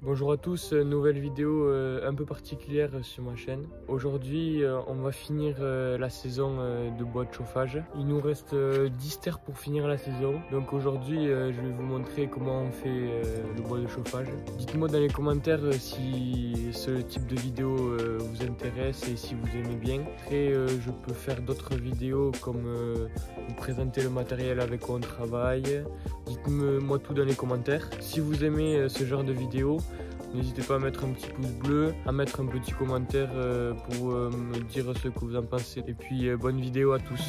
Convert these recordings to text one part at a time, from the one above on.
Bonjour à tous, nouvelle vidéo un peu particulière sur ma chaîne. Aujourd'hui on va finir la saison de bois de chauffage. Il nous reste 10 terres pour finir la saison. Donc aujourd'hui je vais vous montrer comment on fait le bois de chauffage. Dites-moi dans les commentaires si ce type de vidéo vous intéresse et si vous aimez bien. Après je peux faire d'autres vidéos comme vous présenter le matériel avec quoi on travaille. Dites-moi tout dans les commentaires. Si vous aimez ce genre de vidéo, n'hésitez pas à mettre un petit pouce bleu, à mettre un petit commentaire pour me dire ce que vous en pensez. Et puis bonne vidéo à tous.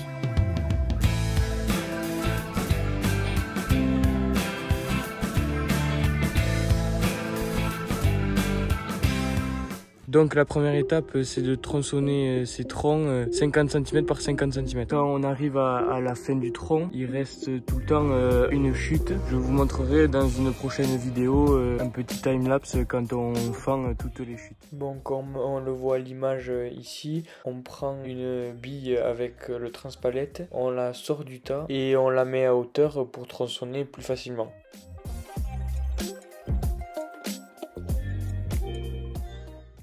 Donc la première étape c'est de tronçonner ces troncs 50 cm par 50 cm. Quand on arrive à la fin du tronc, il reste tout le temps une chute. Je vous montrerai dans une prochaine vidéo un petit time-lapse quand on fend toutes les chutes. Bon, comme on le voit à l'image ici, on prend une bille avec le transpalette, on la sort du tas et on la met à hauteur pour tronçonner plus facilement.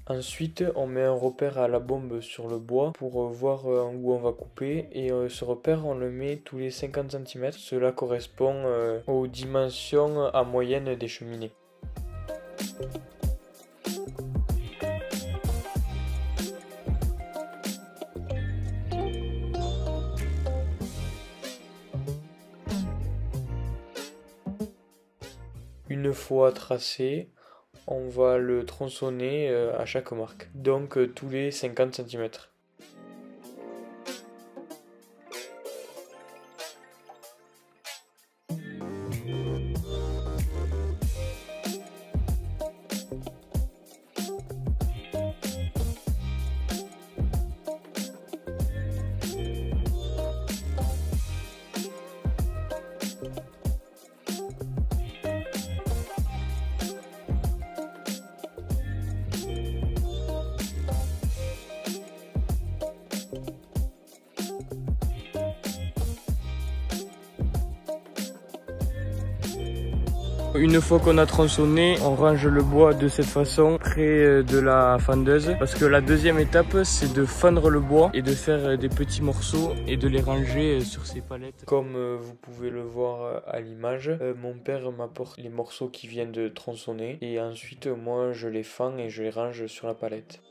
Ensuite, on met un repère à la bombe sur le bois pour voir où on va couper et ce repère, on le met tous les 50 cm. Cela correspond aux dimensions en moyenne des cheminées. Une fois tracé, on va le tronçonner à chaque marque, donc tous les 50 cm. Une fois qu'on a tronçonné, on range le bois de cette façon près de la fendeuse parce que la deuxième étape c'est de fendre le bois et de faire des petits morceaux et de les ranger sur ces palettes. Comme vous pouvez le voir à l'image, mon père m'apporte les morceaux qui viennent de tronçonner et ensuite moi je les fends et je les range sur la palette.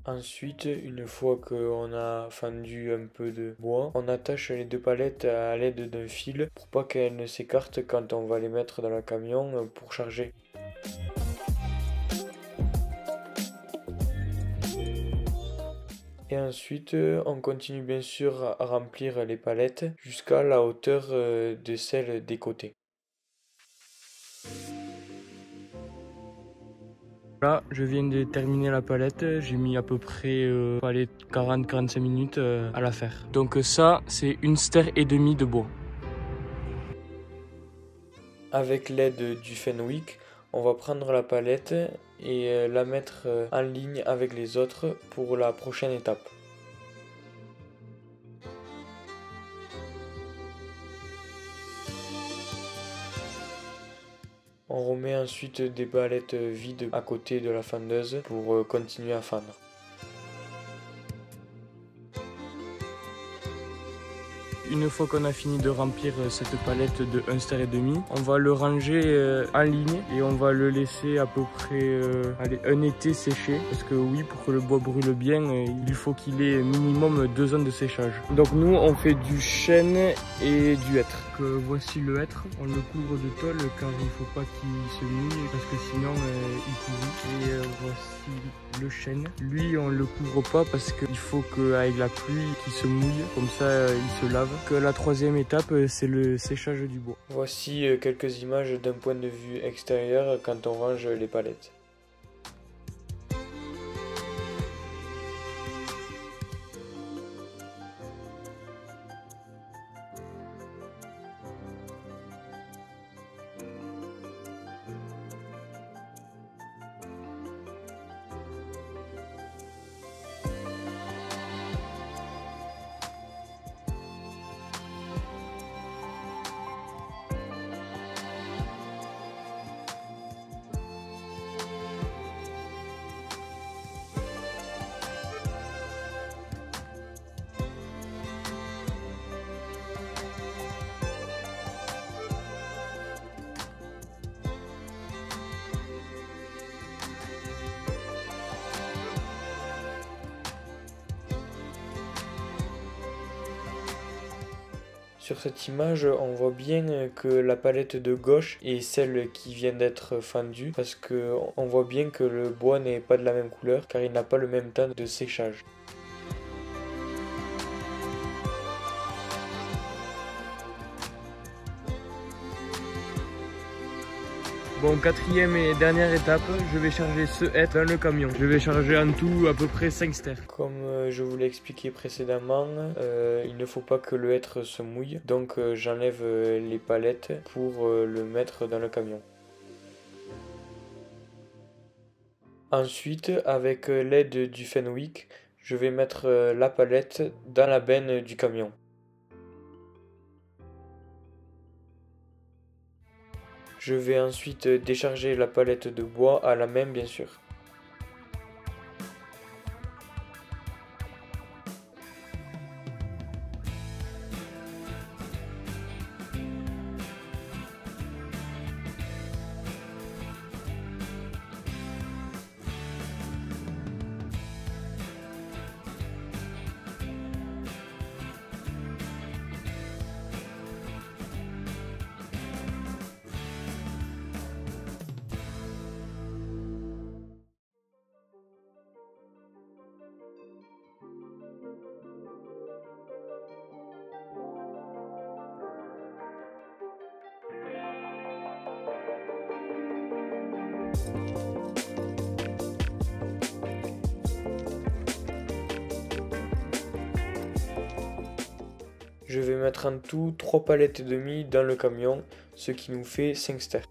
Ensuite, une fois qu'on a fendu un peu de bois, on attache les deux palettes à l'aide d'un fil pour pas qu'elles ne s'écartent quand on va les mettre dans le camion pour charger. Et ensuite, on continue bien sûr à remplir les palettes jusqu'à la hauteur de celle des côtés. Là, je viens de terminer la palette, j'ai mis à peu près 40-45 minutes à la faire. Donc ça, c'est une stère et demie de bois. Avec l'aide du Fenwick, on va prendre la palette et la mettre en ligne avec les autres pour la prochaine étape. On remet ensuite des palettes vides à côté de la fendeuse pour continuer à fendre. Une fois qu'on a fini de remplir cette palette de 1,5 stère, on va le ranger en ligne et on va le laisser à peu près un été sécher. Parce que oui, pour que le bois brûle bien, il faut qu'il ait minimum 2 ans de séchage. Donc nous, on fait du chêne et du hêtre. Voici le hêtre, on le couvre de tôle car il ne faut pas qu'il se mouille parce que sinon il pourrit. Et voici le chêne. Lui, on le couvre pas parce qu'il faut qu'avec la pluie, qu'il se mouille, comme ça il se lave. que la troisième étape, c'est le séchage du bois. Voici quelques images d'un point de vue extérieur quand on range les palettes. Sur cette image, on voit bien que la palette de gauche est celle qui vient d'être fendue parce qu'on voit bien que le bois n'est pas de la même couleur car il n'a pas le même temps de séchage. Bon, quatrième et dernière étape, je vais charger ce hêtre dans le camion. Je vais charger en tout à peu près 5 stères. Comme je vous l'ai expliqué précédemment, il ne faut pas que le hêtre se mouille. Donc j'enlève les palettes pour le mettre dans le camion. Ensuite, avec l'aide du Fenwick, je vais mettre la palette dans la benne du camion. Je vais ensuite décharger la palette de bois à la main bien sûr. Je vais mettre en tout 3 palettes et demie dans le camion, ce qui nous fait 5 stères.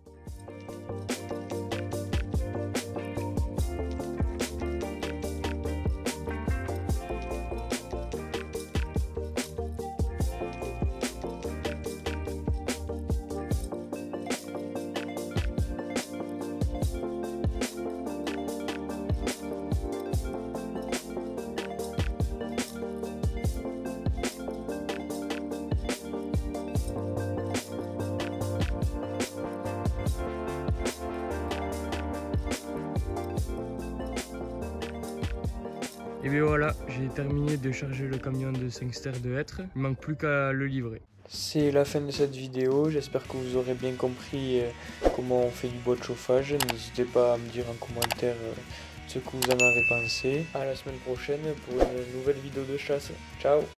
Et bien voilà, j'ai terminé de charger le camion de 5 stères de hêtre, il manque plus qu'à le livrer. C'est la fin de cette vidéo, j'espère que vous aurez bien compris comment on fait du bois de chauffage. N'hésitez pas à me dire en commentaire ce que vous en avez pensé. À la semaine prochaine pour une nouvelle vidéo de chasse. Ciao!